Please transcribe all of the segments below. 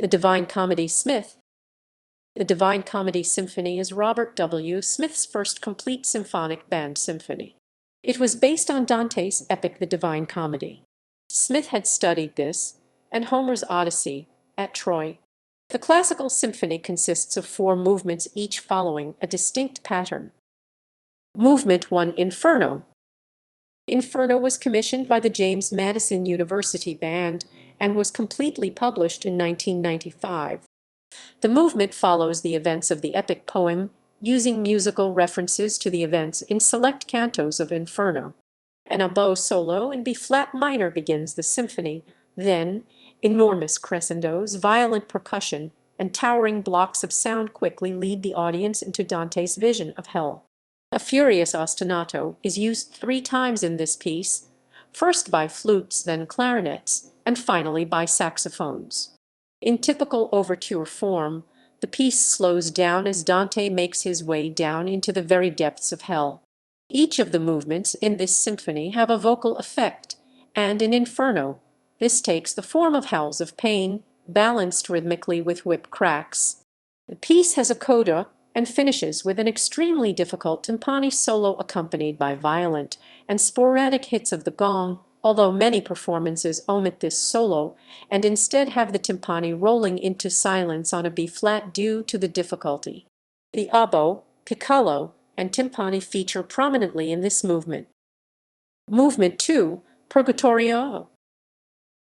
The Divine Comedy Smith. The Divine Comedy Symphony is Robert W. Smith's first complete symphonic band symphony. It was based on Dante's epic The Divine Comedy. Smith had studied this, and Homer's Odyssey, at Troy. The classical symphony consists of 4 movements, each following a distinct pattern. Movement 1, Inferno. Inferno was commissioned by the James Madison University Band and was completely published in 1995. The movement follows the events of the epic poem, using musical references to the events in select cantos of Inferno. An oboe solo in B-flat minor begins the symphony, then enormous crescendos, violent percussion, and towering blocks of sound quickly lead the audience into Dante's vision of hell. A furious ostinato is used 3 times in this piece, first by flutes, then clarinets, and finally by saxophones. In typical overture form, the piece slows down as Dante makes his way down into the very depths of hell. Each of the movements in this symphony have a vocal effect, and in Inferno, this takes the form of howls of pain, balanced rhythmically with whip cracks. The piece has a coda and finishes with an extremely difficult timpani solo accompanied by violent and sporadic hits of the gong, although many performances omit this solo and instead have the timpani rolling into silence on a B-flat due to the difficulty. The oboe, piccolo, and timpani feature prominently in this movement. Movement 2, Purgatory.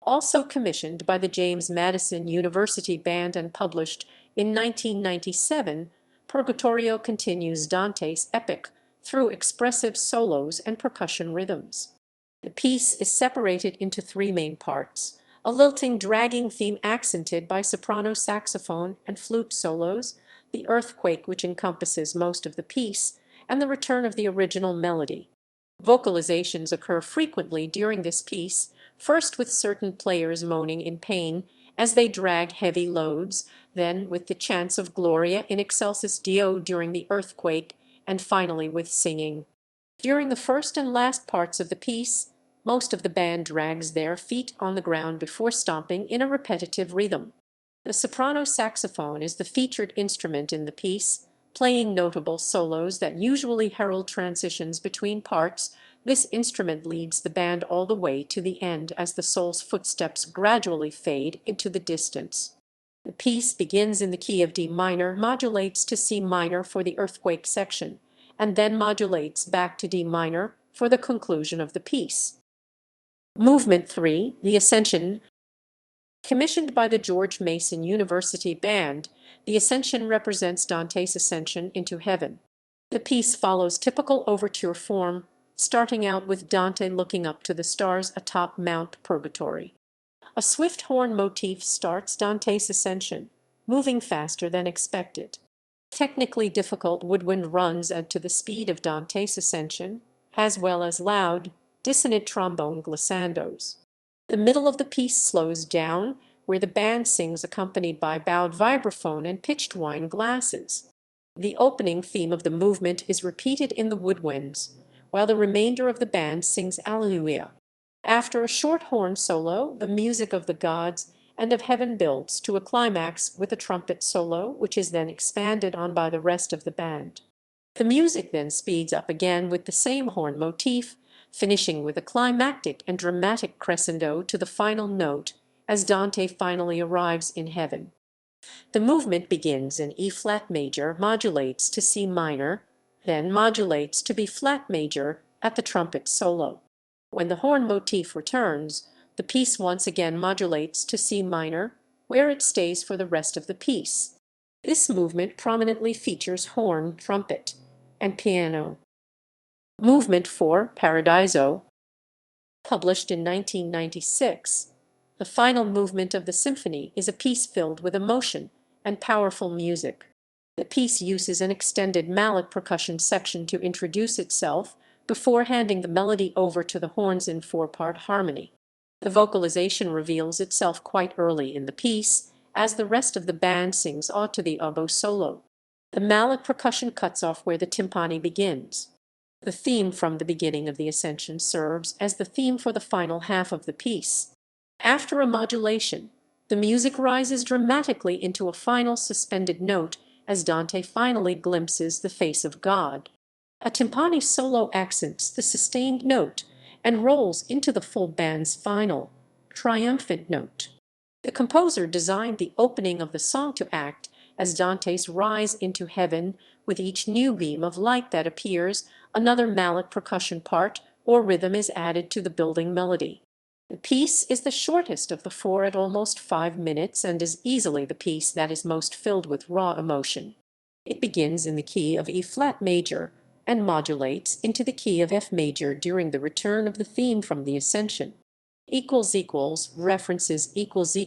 Also commissioned by the James Madison University Band and published in 1997, Purgatorio continues Dante's epic through expressive solos and percussion rhythms. The piece is separated into 3 main parts: a lilting, dragging theme accented by soprano saxophone and flute solos, the earthquake which encompasses most of the piece, and the return of the original melody. Vocalizations occur frequently during this piece, first with certain players moaning in pain as they drag heavy loads, then with the chants of Gloria in excelsis Deo during the earthquake, and finally with singing. During the first and last parts of the piece, most of the band drags their feet on the ground before stomping in a repetitive rhythm. The soprano saxophone is the featured instrument in the piece, playing notable solos that usually herald transitions between parts. This instrument leads the band all the way to the end as the soul's footsteps gradually fade into the distance. The piece begins in the key of D minor, modulates to C minor for the earthquake section, and then modulates back to D minor for the conclusion of the piece. Movement 3, the Ascension. Commissioned by the George Mason University Band, the Ascension represents Dante's ascension into heaven. The piece follows typical overture form, starting out with Dante looking up to the stars atop Mount Purgatory. A swift horn motif starts Dante's ascension, moving faster than expected. Technically difficult woodwind runs add to the speed of Dante's ascension, as well as loud, dissonant trombone glissandos. The middle of the piece slows down, where the band sings accompanied by bowed vibraphone and pitched wine glasses. The opening theme of the movement is repeated in the woodwinds, while the remainder of the band sings Alleluia. After a short horn solo, the music of the gods and of heaven builds to a climax with a trumpet solo, which is then expanded on by the rest of the band. The music then speeds up again with the same horn motif, finishing with a climactic and dramatic crescendo to the final note as Dante finally arrives in heaven. The movement begins in E-flat major, modulates to C minor, then modulates to B-flat major at the trumpet solo. When the horn motif returns, the piece once again modulates to C minor, where it stays for the rest of the piece. This movement prominently features horn, trumpet, and piano. Movement 4, Paradiso. Published in 1996, the final movement of the symphony is a piece filled with emotion and powerful music. The piece uses an extended mallet percussion section to introduce itself before handing the melody over to the horns in 4-part harmony. The vocalization reveals itself quite early in the piece, as the rest of the band sings to the oboe solo. The mallet percussion cuts off where the timpani begins. The theme from the beginning of the Ascension serves as the theme for the final half of the piece. After a modulation, The music rises dramatically into a final suspended note as Dante finally glimpses the face of God. A timpani solo accents the sustained note and rolls into the full band's final, triumphant note. The composer designed the opening of the song to act as Dante's rise into heaven. With each new beam of light that appears, another mallet percussion part or rhythm is added to the building melody. The piece is the shortest of the four at almost 5 minutes and is easily the piece that is most filled with raw emotion. It begins in the key of E-flat major and modulates into the key of F major during the return of the theme from the Ascension. References equals